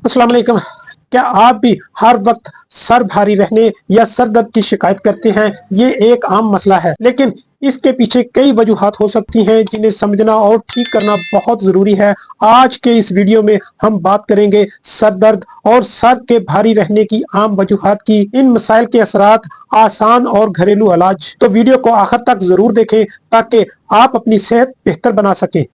अस्सलाम वालेकुम। क्या आप भी हर वक्त सर भारी रहने या सर दर्द की शिकायत करते हैं? ये एक आम मसला है, लेकिन इसके पीछे कई वजूहात हो सकती हैं जिन्हें समझना और ठीक करना बहुत जरूरी है। आज के इस वीडियो में हम बात करेंगे सर दर्द और सर के भारी रहने की आम वजूहात की, इन मसाइल के असरात, आसान और घरेलू इलाज। तो वीडियो को आखिर तक जरूर देखें ताकि आप अपनी सेहत बेहतर बना सकें।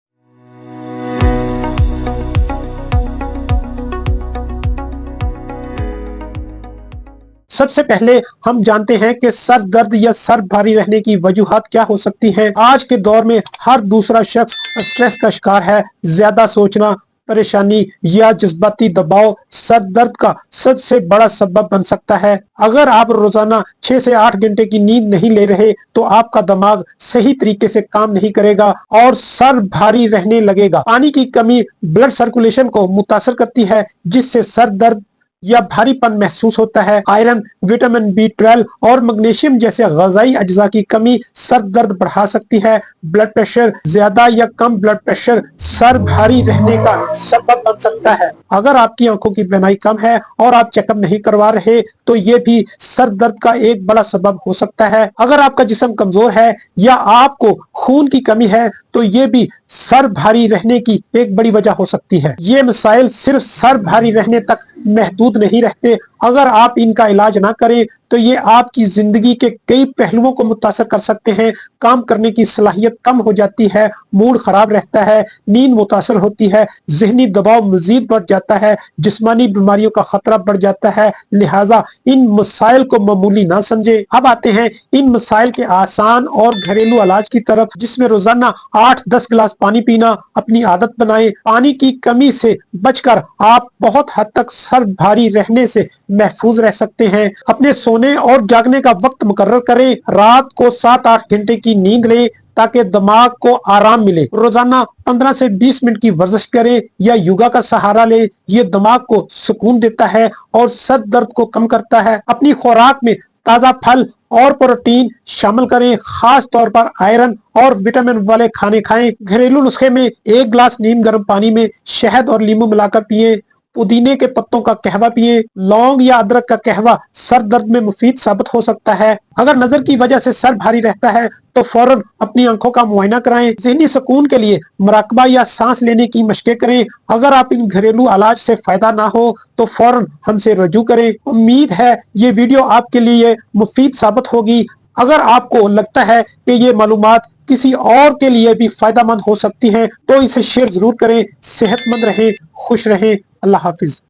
सबसे पहले हम जानते हैं कि सर दर्द या सर भारी रहने की वजूहात क्या हो सकती हैं। आज के दौर में हर दूसरा शख्स स्ट्रेस का शिकार है। ज्यादा सोचना, परेशानी या जज्बाती दबाव सर दर्द का सबसे बड़ा सबब बन सकता है। अगर आप रोजाना 6 से 8 घंटे की नींद नहीं ले रहे तो आपका दिमाग सही तरीके से काम नहीं करेगा और सर भारी रहने लगेगा। पानी की कमी ब्लड सर्कुलेशन को मुतासर करती है, जिससे सर दर्द या भारीपन महसूस होता है। आयरन, विटामिन B12 और मैग्नीशियम जैसे ग़िज़ाई अज्जा की कमी सर दर्द बढ़ा सकती है। ब्लड प्रेशर, ज्यादा या कम ब्लड प्रेशर सर भारी रहने का सबब बन सकता है। अगर आपकी आंखों की बीनाई कम है और आप चेकअप नहीं करवा रहे तो ये भी सर दर्द का एक बड़ा सबब हो सकता है। अगर आपका जिस्म कमजोर है या आपको खून की कमी है तो ये भी सर भारी रहने की एक बड़ी वजह हो सकती है। ये मसाइल सिर्फ सर भारी रहने तक महदूद नहीं रहते। अगर आप इनका इलाज ना करें तो ये आपकी जिंदगी के कई पहलुओं को मुतासर कर सकते हैं। काम करने की सलाहियत कम हो जाती है, मूड खराब रहता है, नींद मुतासर होती है, जहनी दबाव मजीद बढ़ जाता है, जिस्मानी बीमारियों का खतरा बढ़ जाता है। लिहाजा इन मसाइल को मामूली ना समझे। अब आते हैं इन मसाइल के आसान और घरेलू इलाज की तरफ, जिसमें रोजाना 8-10 गिलास पानी पीना अपनी आदत बनाएं। पानी की कमी से बचकर आप बहुत हद तक सर भारी रहने से महफूज रह सकते हैं। अपने सोने और जागने का वक्त मुकर्रर करें। रात को 7-8 घंटे की नींद लें ताकि दिमाग को आराम मिले। रोजाना 15 से 20 मिनट की वर्जिश करें या योगा का सहारा लें। ये दिमाग को सुकून देता है और सर दर्द को कम करता है। अपनी खुराक में ताज़ा फल और प्रोटीन शामिल करें, खास तौर पर आयरन और विटामिन वाले खाने खाएं। घरेलू नुस्खे में 1 गिलास नीम गर्म पानी में शहद और नींबू मिलाकर पिए। पुदीने के पत्तों का कहवा पिए। लौंग या अदरक का कहवा सर दर्द में मुफीद साबित हो सकता है। अगर नजर की वजह से सर भारी रहता है तो फौरन अपनी आंखों का मुआयना कराएं। ज़हनी सुकून के लिए मुराकबा या सांस लेने की मशकें करें। अगर आप इन घरेलू इलाज से फायदा ना हो तो फौरन हमसे रजू करें। उम्मीद है ये वीडियो आपके लिए मुफीद साबित होगी। अगर आपको लगता है कि ये मालूमात किसी और के लिए भी फायदा मंद हो सकती है तो इसे शेयर जरूर करें। सेहतमंद रहें, खुश रहें। अल्लाह हाफिज।